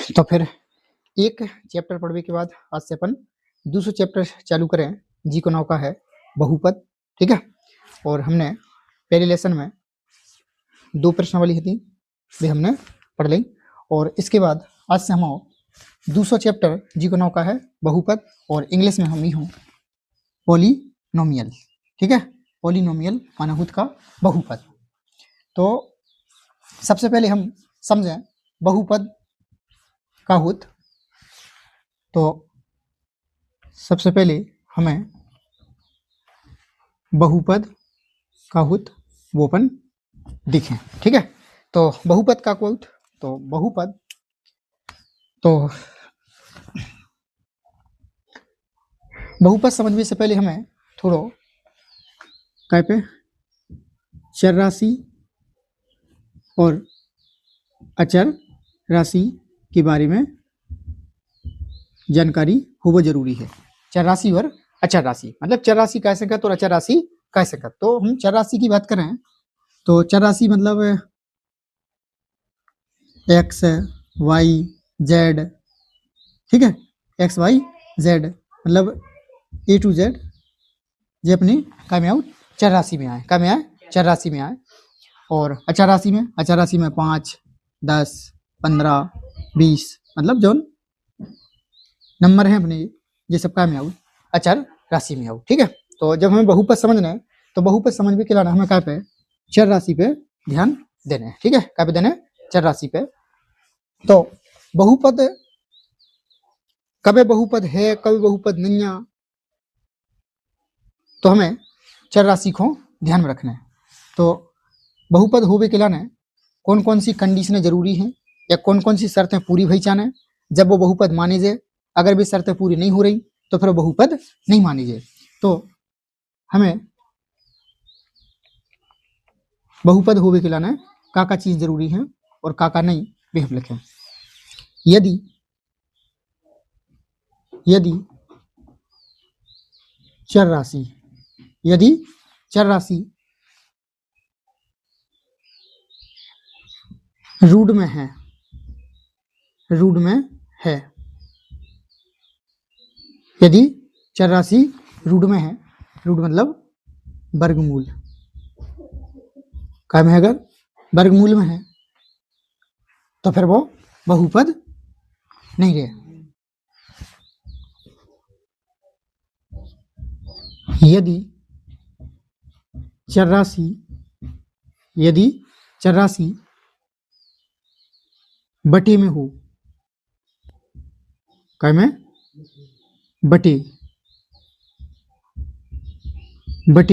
तो फिर एक चैप्टर पढ़ने के बाद आज से अपन दूसरा चैप्टर चालू करें। जी को नाव का है बहुपद, ठीक है। और हमने पहले लेसन में 2 प्रश्नावली थी वे हमने पढ़ ली। और इसके बाद आज से हम दूसरा चैप्टर जी को नाव का है बहुपद, और इंग्लिश में हम ही हूँ पॉलिनोमियल, ठीक है। पॉलिनोमियल माना खुद का बहुपद। तो सबसे पहले हम समझें बहुपद का हुत। तो सबसे पहले हमें बहुपद का हुत वो अपन दिखें, ठीक है। तो बहुपद का हुत, तो बहुपद बहुपद समझने से पहले हमें थोड़ा काय पे चर राशि और अचर राशि के बारे में जानकारी होना जरूरी है। चर राशि और अचर राशि मतलब चर राशि कह सकत और अचर राशि कह सकत। तो हम चर राशि की बात करें तो चर राशि मतलब एक्स वाई जेड, ठीक है। एक्स वाई जेड मतलब ए टू जेड ये अपनी क्या में आए चर राशि में आए, क्या में आए चर राशि में आए। और अचर राशि में 5 10 15 20 मतलब जो नंबर है अपने ये सब क्या में आऊ अचर राशि में आऊ, ठीक है। तो जब हमें बहुपद समझना है तो बहुपद समझने के लिए हमें क्या पे चर राशि पे ध्यान देना है, ठीक है। क्या पे देना है चर राशि पे। तो बहुपद कभी बहुपद है कभी बहुपद नहीं है, तो हमें चर राशि को ध्यान में रखना है। तो बहुपद होने के लिए कौन कौन सी कंडीशनें जरूरी हैं या कौन कौन सी शर्तें पूरी भई जाने जब वो बहुपद माने जाए। अगर भी शर्तें पूरी नहीं हो रही तो फिर बहुपद नहीं मानी जाए। तो हमें बहुपद होने के लिए का चीज जरूरी है और का नहीं वे हम लिखें। यदि चर राशि रूट में है यदि चर राशि रूट में है, रूट मतलब वर्गमूल, क्या में अगर वर्गमूल में है तो फिर वो बहुपद नहीं रहे। यदि चर राशि बटे में हो, क्या में बटे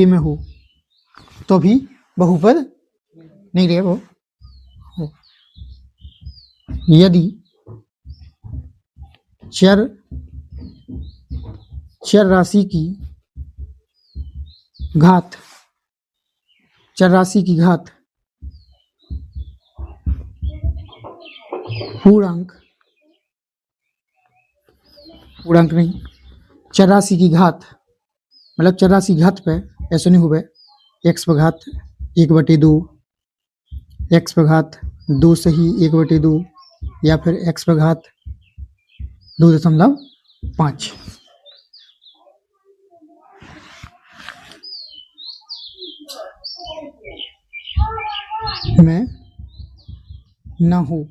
में हो तो भी बहुपद नहीं रहे वो। यदि चर राशि की घात पूर्णांक नहीं, चर राशि की घात मतलब चर राशि घात पे ऐसे नहीं हुए एक्स पर घात 1/2, एक्स पर घात 2 सही 1/2 या फिर एक्स पर घात 2.5 में ना हो।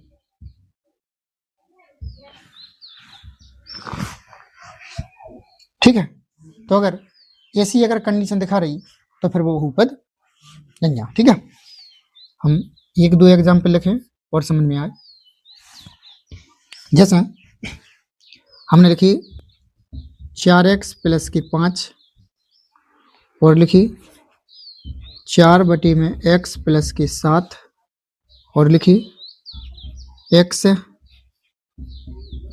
ठीक है। तो अगर ऐसी कंडीशन दिखा रही तो फिर वो बहुपद नहीं है, ठीक है। हम 1-2 एग्जाम्पल लिखें और समझ में आए। जैसे हमने लिखी 4x + 5 और लिखी 4/x + 7 और लिखी x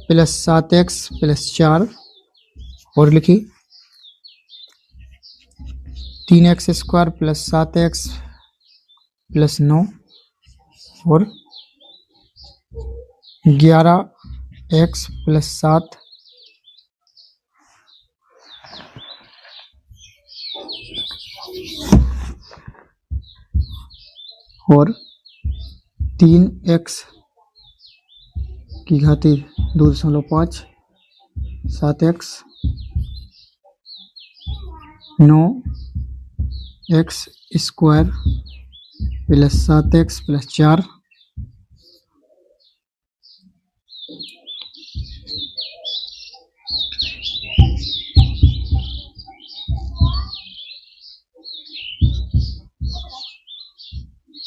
+ 7x + 4 और लिखी 3x² + 7x + 9 और 11x + 7 और 3x की घाती 2.5, 7x 9x square plus 7x plus 4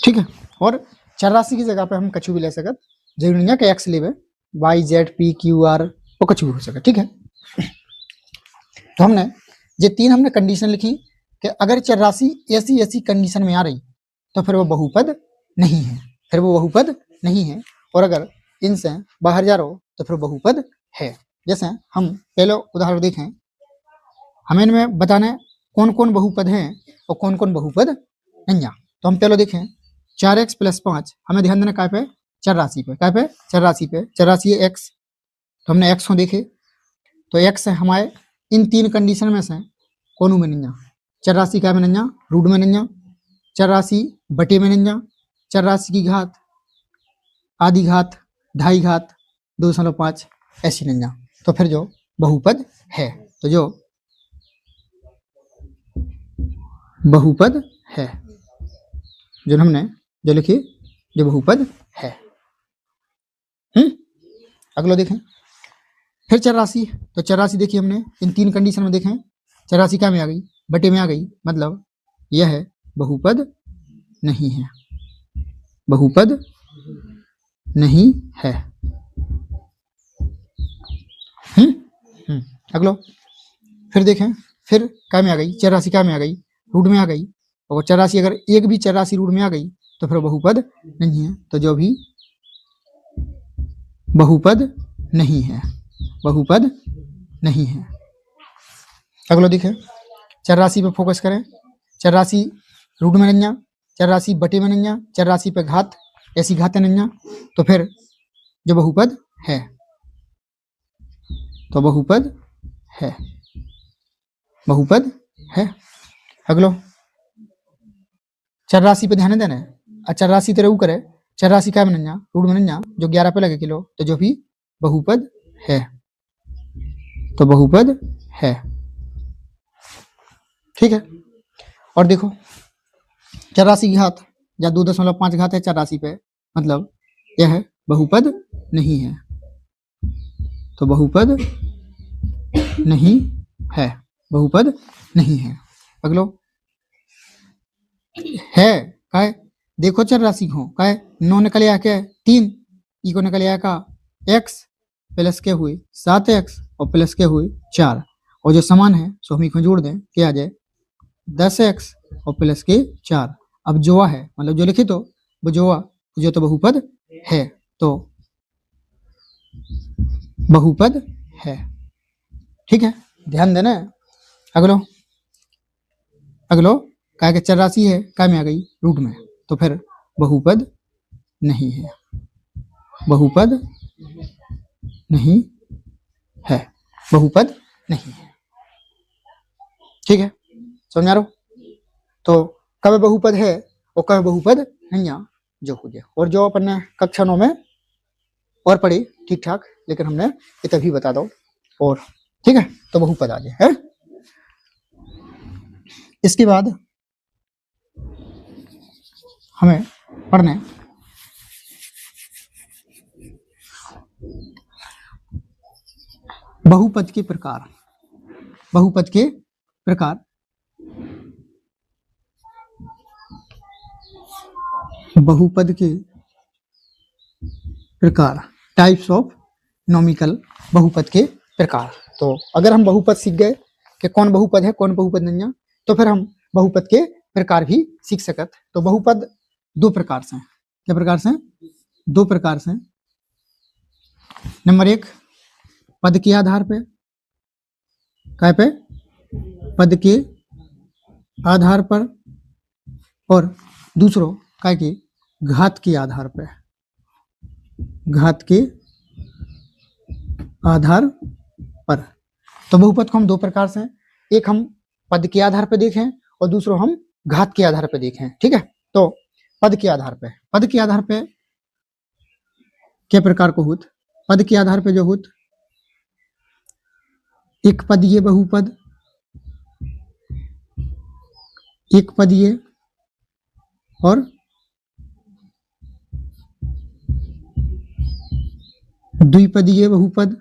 ठीक है। और चर राशि की जगह पे हम कछु भी ले सकत, जरूरी नहीं है कि x लेवे, y z p q r वो कछु भी हो सके। ठीक है, तो हमने ये तीन हमने कंडीशन लिखी कि अगर चर राशि ऐसी ऐसी कंडीशन में आ रही तो फिर वो बहुपद नहीं है, फिर वो बहुपद नहीं है। और अगर इनसे बाहर जा रहा हो तो फिर बहुपद है। जैसे हम पहले उदाहरण देखें, हमें इनमें बताना है कौन कौन बहुपद हैं और कौन कौन बहुपद नहीं है। तो हम पहले देखें 4x प्लस 5, हमें ध्यान देना काय पे, चर राशि पे, काय पे, चर राशि पे, चर राशि है x, तो हमने x को देखे तो x है हमारे इन तीन कंडीशन में से कौन में नहीं, चर राशि काय में नहीं, रूट में नहीं, चर राशि बटे में नहीं, चर राशि की घात आधी घात, ढाई घात, 2.5 ऐसी नहीं, तो फिर जो बहुपद है, तो जो बहुपद है जो हमने जो लिखी जो बहुपद है। अगला देखें फिर चर राशि, तो चर राशि देखिए हमने इन तीन कंडीशन में देखें, चर राशि क्या में आ गई, बटे में आ गई, मतलब यह है बहुपद नहीं है, बहुपद नहीं है। अगलो फिर देखें, फिर क्या में आ गई, चर राशि क्या में आ गई, रूट में आ गई, और चर राशि अगर एक भी चर राशि रूट में आ गई तो फिर बहुपद नहीं है, तो जो भी बहुपद नहीं है, बहुपद नहीं है। अगलो देखें, चर राशि पे फोकस करें, चर राशि रूट में नहीं, चर राशि बटे में नहीं, चर राशि पे घात ऐसी घातें नहीं, तो फिर जो बहुपद है, तो बहुपद है, बहुपद है। अगलो चर राशि पे ध्यान देना है, चर राशि तेरे ऊ करे, चर राशि क्या में नहीं, रूट में नहीं, जो 11 पे लगे किलो, तो जो भी बहुपद है, तो बहुपद है। ठीक है, और देखो चर राशि की घात या 2.5 घात है चर राशि पे, मतलब यह है बहुपद नहीं है, तो बहुपद नहीं है, बहुपद नहीं है। अगलो है काय, देखो चर राशि को काय 9 निकले आ के 3, ई को निकले आ का x प्लस के हुए 7x और प्लस के हुए 4, और जो समान है सो हम इसको जोड़ दें, क्या आ जाए 10x और प्लस के 4। अब जोआ है मतलब जो लिखे तो वो जोआ, जो तो बहुपद है, तो बहुपद है। ठीक है, ध्यान देना है। अगलो अगलो काय के चर राशि है काय में आ गई, रूट में, तो फिर बहुपद नहीं है, बहुपद नहीं है, बहुपद नहीं है। ठीक है, समझ आ रहा हो? तो कब बहुपद है और कब बहुपद नहीं है जो हो गया, और जो अपन ने कक्षा 9 में और पढ़ी ठीक ठाक, लेकिन हमने ये तभी बता दो, और ठीक है, तो बहुपद आ गया है। इसके बाद हमें पढ़ने बहुपद के प्रकार, बहुपद के प्रकार, बहुपद के प्रकार, टाइप्स ऑफ नॉमिकल बहुपद के प्रकार। तो अगर हम बहुपद सीख गए कि कौन बहुपद है कौन बहुपद नहीं है, तो फिर हम बहुपद के प्रकार भी सीख सकत। तो बहुपद दो प्रकार से, क्या प्रकार से, दो प्रकार से। नंबर 1 पद के आधार पे, काय पे, पद के आधार पर, और दूसरो काय के घात के आधार पे, घात के आधार पर। तो बहुपद को हम दो प्रकार से, एक हम पद के आधार पे देखें और दूसरो हम घात के आधार पे देखें। ठीक है, तो पद के आधार पे, पद के आधार पे क्या प्रकार को होत, पद के आधार पे जो होत एक पदीय बहुपद, एक पदीय और द्विपदीय बहुपद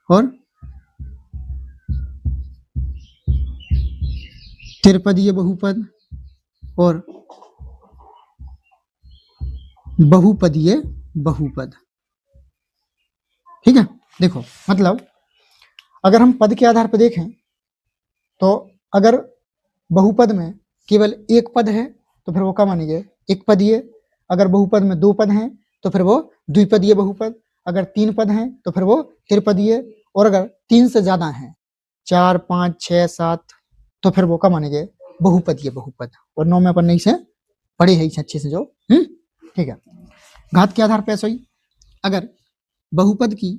और त्रिपदीय बहुपद और बहुपदीय बहुपद। ठीक है, देखो मतलब अगर हम पद के आधार पर देखें तो अगर बहुपद में केवल एक पद है तो फिर वो क्या मानेंगे, एक पदीय। अगर बहुपद में दो पद हैं तो फिर वो द्विपदीय बहुपद। अगर तीन पद हैं तो फिर वो त्रिपदीय। और अगर तीन से ज्यादा हैं, 4, 5, 6, 7, तो फिर वो क्या मानेंगे, बहुपदीय बहुपद। और 9 में अपन नहीं से पढ़े है अच्छे से जो। ठीक है, घात के आधार पर ऐसा ही, अगर बहुपद की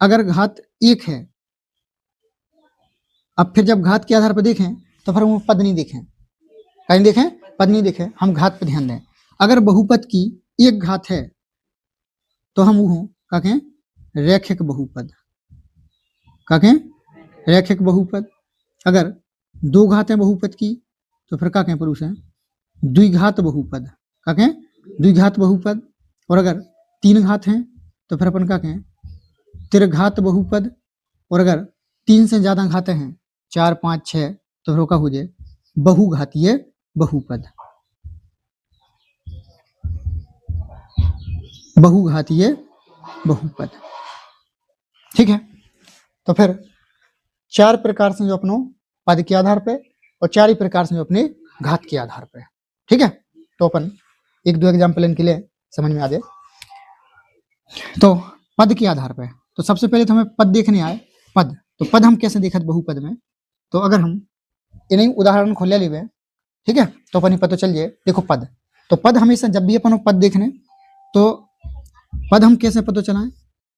अगर घात एक है, अब फिर जब घात के आधार पर देखें तो फिर हम पद नहीं देखें, कहीं देखें पद नहीं देखें, हम घात पर ध्यान दें। अगर बहुपद की एक घात है तो हम वो क्या कहें, रैखिक बहुपद, क्या कहें, रैखिक बहुपद। अगर दो घात है बहुपद की तो फिर क्या कहें पुरुष है, द्विघात बहुपद, क्या कहें, द्विघात बहुपद। और अगर तीन घात हैं तो फिर अपन क्या कहें, त्रिघात बहुपद। और अगर तीन से ज्यादा घाते हैं, 4, 5, 6, तो फिर क्या हो जाए, बहुघातीय बहुपद, बहुघातीय बहुपद। ठीक है, तो फिर चार प्रकार से जो अपनो पद के आधार पे और चार ही प्रकार से जो अपने घात के आधार पे। ठीक है, तो अपन एक दो एग्जाम्पल इनके लिए समझ में आ जाए। तो पद के आधार पे तो सबसे पहले तो हमें पद देखने आए, पद तो पद हम कैसे देखत बहुपद में, तो अगर हम इन्हीं उदाहरण खोल ले, ठीक है, तो अपन पता चल जाए। देखो पद, तो पद हमेशा जब भी अपन पद देखने तो पद हम कैसे पता चलाएं,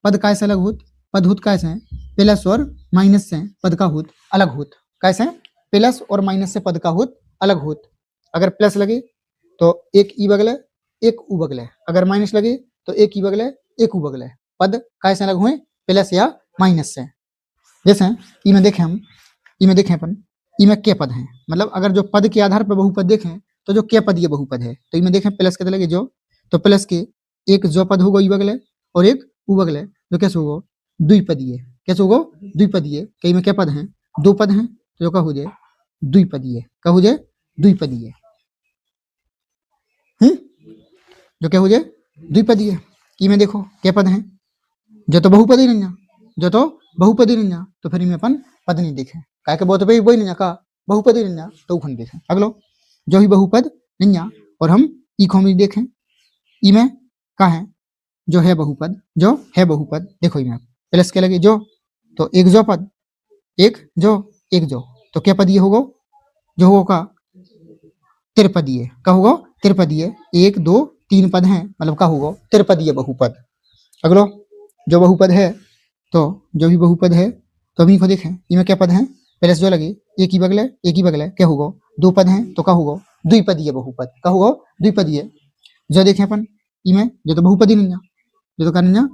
पद कैसे अलग होत, पद होत कैसे हैं, प्लस और माइनस से पद का होत अलग होत, कैसे प्लस और माइनस से पद का होत अलग होत। अगर प्लस लगे तो एक ई बगले एक ऊ बगले, अगर माइनस लगे तो एक ई बगले एक ऊ बगले। पद कैसे अलग हुए, प्लस या माइनस से। जैसे ई में देखें हम, ई में देखें अपन, ई में के पद हैं, मतलब अगर जो पद के आधार पर बहुपद देखें तो जो के पदीय बहुपद है, तो ई में देखें प्लस के लगे जो, तो प्लस के एक जो पद होगा ई बगले और एक ऊ बगले, जो कैसे होगा, द्विपदीय। कैसे होगा, द्विपदीय। कई में क्या पद हैं, दो पद हैं, तो जो क्या हो जाए, द्विपदीय। क्या हो जाए, द्विपदीय। जो क्या हो जाए, द्विपदीय। ई में देखो क्या पद हैं, जो तो बहुपदी नहीं है, जो तो बहुपदी नहीं है, तो फिर इनमें अपन पद नहीं देखे, क्या के बहुत वही नहीं का बहुपदी नहीं है, तो उखन देखें। अगलो जो ही बहुपद नहीं है और हम ई को भी देखें, ई में का है, जो है बहुपद, जो है बहुपद। देखो ई में प्लस के लगे जो, तो एक जो पद, एक जो, एक जो, तो क्या पदीय होगा, जो होगा त्रिपदीय। का होगा, त्रिपदीय। एक दो तीन पद हैं, मतलब का होगा त्रिपदीय बहुपद। अगलो जो बहुपद है, तो जो भी बहुपद है तो अभी को देखें, इनमें क्या पद हैं, प्लस जो लगे एक ही बगले क्या होगा, दो पद हैं, तो का होगा द्विपदीय बहुपद। का होगा द्विपदीय। जो देखें अपन इनमें जो तो बहुपदी नहीं, जो तो नहीं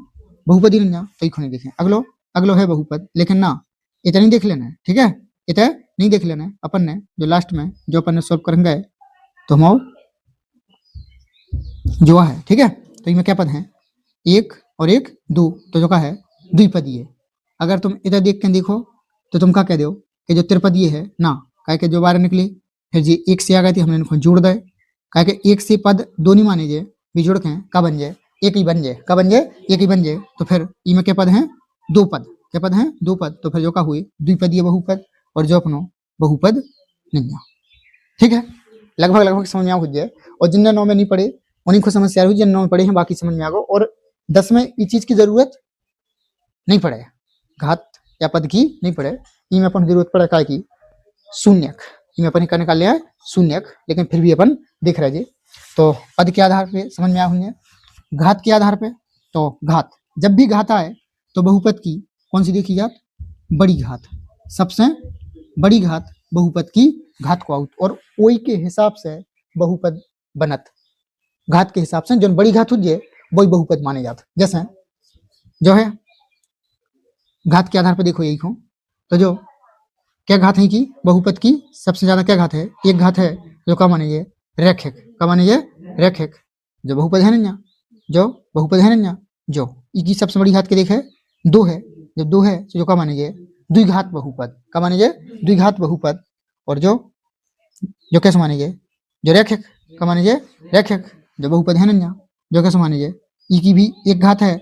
बहुपदी नहीं, तो इको नहीं देखें। अगलो अगलो है बहुपद, लेकिन ना इतना नहीं देख लेना है, ठीक है, इतना नहीं देख लेना है। अपन ने जो लास्ट में जो अपन ने सॉल्व करेंगे तो हम जो है, ठीक है, तो इनमें क्या पद हैं, एक और एक दो, तो जो का है द्विपदीय। अगर तुम इधर देख के देखो तो तुम क्या कह दो कि जो त्रिपदीय है ना, कह के जो बारह निकली, फिर जी एक से आ गई थी, हमने इनको जोड़ दे, कह के एक से पद दो नहीं माने जे, भी जोड़ के का बन जाए, एक ही बन जाए, का बन जाए, एक ही बन जाए। तो फिर इनमें क्या पद हैं, दो पद, क्या पद हैं, दो पद, तो फिर जो का हुई द्विपदीय बहुपद और जो अपनो बहुपद नहीं। ठीक है, लगभग लगभग समझ में आ जाए। और जिनने 9 में नहीं पढ़े उन्हीं को समस्या हुई, जिन 9 में पढ़े हैं बाकी समझ में आ गो। और 10 में इस चीज की जरूरत नहीं पड़े, घात या पद की नहीं पड़े, इनमें अपन जरूरत पड़े काय की, शून्यक। इनमें अपन का निकाल लिया है शून्यक, लेकिन फिर भी अपन देख रहे जी। तो पद के आधार पे समझ में आ हुई, घात के आधार पे, तो घात जब भी घात आए तो बहुपद की कौन सी देखी जात, बड़ी घात, सबसे बड़ी घात बहुपद की घात को आउट, और ओई के हिसाब से बहुपद बनत। घात के हिसाब से जो बड़ी घात हो जाए वही बहुपद माने जाते। जैसे जो है घात के आधार पर देखो यही हो, तो जो क्या घात है कि बहुपद की सबसे ज्यादा क्या घात है, एक घात है जो क्या मानेंगे रैखिक, क्या मानेंगे रैखिक, जो बहुपद है ना, जो बहुपद है ना, जो इसकी सबसे बड़ी घात के देखे दो है, जब दो है तो जो क्या मानेंगे द्विघात बहुपद, क्या मानेंगे द्विघात बहुपद। और जो जो कैसे मानेंगे जो रैखिक, क्या मानेंगे रैखिक, जो बहुपद है ना, जो कैसे मानेंगे ई की भी एक घात है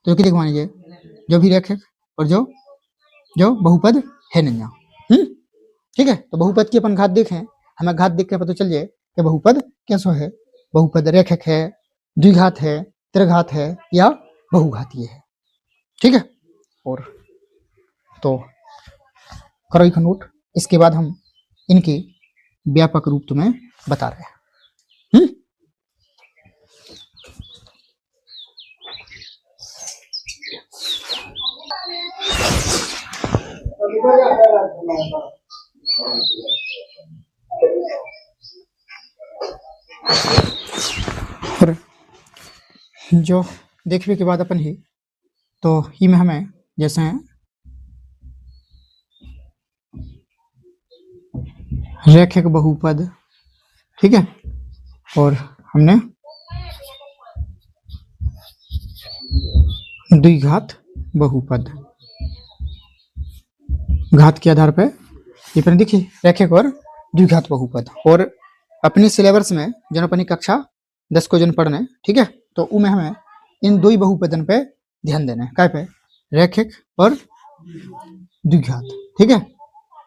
तो कितने को मानेंगे जो भी रैखिक, और जो जो बहुपद है नहीं। ठीक है, तो बहुपद की अपन घात देखें, हमें घात देख के पता चल जाए कि बहुपद कैसा है, बहुपद रैखिक है, द्विघात है, त्रिघात है या बहुघातीय है। ठीक है, और तो करो एक नोट, इसके बाद हम इनके व्यापक रूप तुम्हें बता रहे हैं। जो देखने के बाद अपन ही तो ही में हमें जैसे रैखिक बहुपद, ठीक है, और हमने द्विघात बहुपद, घात के आधार पर ये पर देखिए रैखिक और द्विघात बहुपद। और अपनी सिलेबस में जन अपनी कक्षा 10 को जन पढ़ने, ठीक है, तो उनमें हमें इन दो ही बहुपदन पे ध्यान देना है, काय पे रैखिक और द्विघात। ठीक है,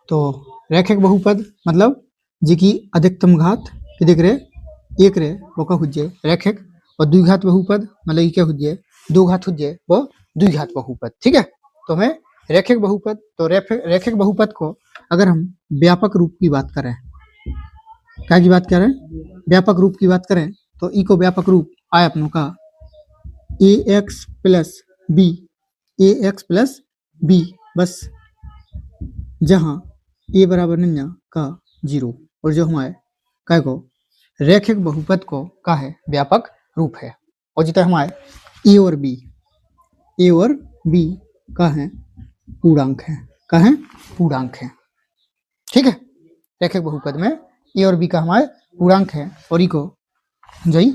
तो रैखिक बहुपद मतलब जी की अधिकतम घात कि देख रहे एक रे वो का हुज्जे रैखिक, और द्विघात बहुपद मतलब ये क्या हुज्जे दो घात हुज्जे वो द्विघात बहुपद। ठीक है, तो हमें रैखिक बहुपद, तो रैखिक बहुपद को अगर हम व्यापक रूप की बात करें, क्या की बात करें व्यापक रूप की बात करें, तो ई को व्यापक रूप आए अपनों का ax plus b, ax plus b, बस जहां a बराबर नहीं का 0, और जो हमारे क्या को रैखिक बहुपद को का है व्यापक रूप है। और जितना हमारे a और b का है पूर्णांक है, का है पूर्णांक है। ठीक है, रैखिक बहुपद में a और b का हमारे पूर्णांक है, और ई को जई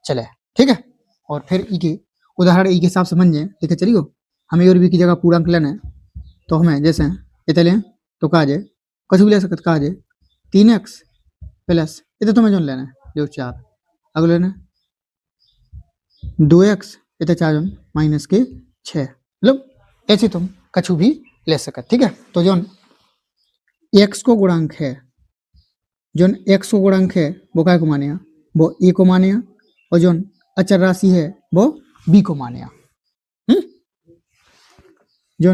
चले। ठीक है, और फिर ई के उदाहरण ई के हिसाब से समझे लेके चलियो, हमें a और b की जगह पूर्णांक लेना है, तो हमें जैसे इतने लें तो कहा जाए कुछ भी ले सकते, कहा जाए 3x प्लस इतने तुम्हें जो लेना है जो 4, अगले लेना 2x इतने 4 माइनस के 6, मतलब ऐसे तुम कछु भी ले सकते। ठीक है, तो जो x को गुणांक है, जो x को गुणांक है वो क्या को माने वो a को माने, और जो अचर राशि है वो b को माने। जो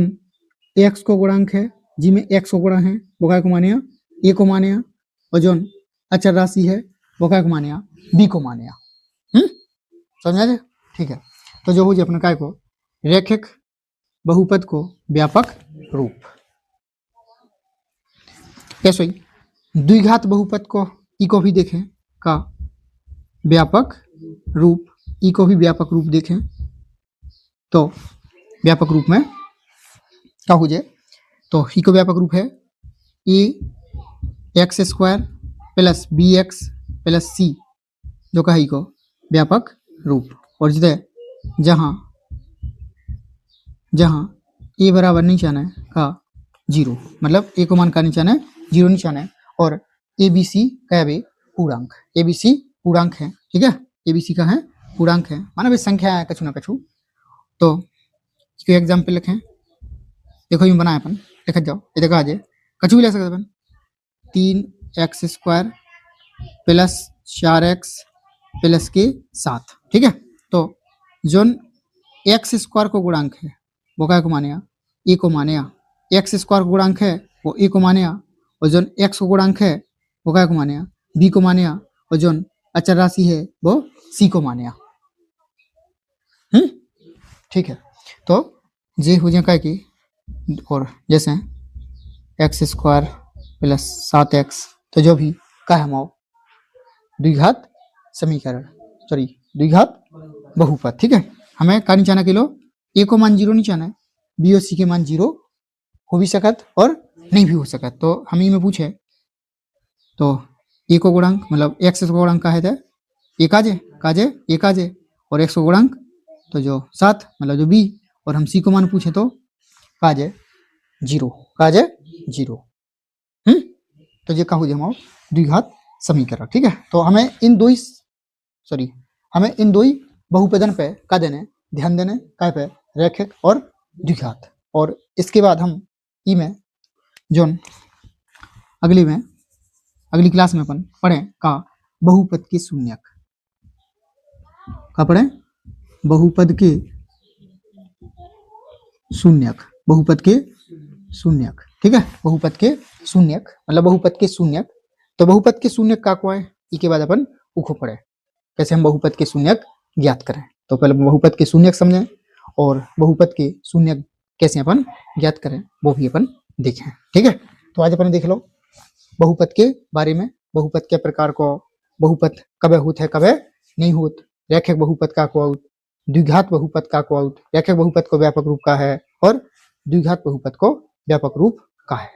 x को गुणांक है जी में x को गुणा है वो क्या को माने a को माने, और जो अचर राशि है वो क्या को माने b को माने। समझा जाए? ठीक है, तो जो हो जाए अपने काय को रैखिक बहुपद को व्यापक रूप, ऐसे ही द्विघात बहुपद को ई को भी देखें का व्यापक रूप, ई को भी व्यापक रूप देखें तो व्यापक रूप में क्या हो जाए, तो ई को व्यापक रूप है X square plus B X plus C, जो कहा ई को व्यापक रूप। और जितने जहां जहां ए बराबर नहीं चाहना है का 0, मतलब ए को मान का नहीं चाहना है 0 नहीं चाहना है, और ए बी सी का भी पूर्णांक, ए बी सी पूर्णांक है। ठीक है, ए बी सी का है पूर्णांक है, माना भी संख्या है कछु ना कछु। तो इसको एग्जाम्पल लिखें, देखो यूं बनाए अपन लिख जाओ, ये देखा आ जाए कछु भी ले सकते अपन 3x square plus 4x plus के 7। ठीक है, तो जो एक्स स्क्वायर को गुणांक है वो क्या को माने ए को माने, एक्स स्क्वायर गुणांक है वो ए को माने, और जो एक्स को गुणांक है वो क्या को माने बी को माने, और जो अचर राशि है वो सी को माने। ठीक है, तो जे हो जाए क्या की, और जैसे एक्स स्क्वायर प्लस 7x, तो जो भी का हम द्विघात समीकरण, सॉरी द्विघात बहुपद, ठीक है। हमें का नहीं चाहना किलो ए को मान 0 नहीं चाहना है, बी और सी के मान 0 हो भी सकत और नहीं भी हो सकत। तो हम ही में पूछे तो ए को गुणांक मतलब एक्स को गुणांक का है तो एक काजे एक आजे और एक्स को गुणांक तो जो 7 मतलब जो बी, और हम सी को मान पूछे तो काजे 0 काजे 0। तो ये का हो जाए द्विघात समीकरण, ठीक है। तो हमें इन दो ही बहुपदन पे का देने ध्यान देने का पे रैखिक और द्विघात। और इसके बाद हम ई में जो अगली क्लास में अपन पढ़े का बहुपद के शून्यक का पढ़े बहुपद के शून्यक, ठीक है। बहुपद के शून्यक मतलब बहुपद के शून्यक। तो बहुपद के शून्यक का को है इसके बाद अपन उखो पढ़े कैसे हम बहुपद के शून्यक ज्ञात करें। तो पहले बहुपद के शून्यक समझें और बहुपद के शून्यक कैसे अपन ज्ञात करें वो भी अपन देखें, ठीक है। तो आज अपन देख लो बहुपद के बारे में, बहुपद के प्रकार को, बहुपद कब होत है कब नहीं होत, रैखिक बहुपद का को आउट, द्विघात बहुपद का को आउट, रैखिक बहुपद को व्यापक रूप का है और द्विघात बहुपद को व्यापक रूप का है।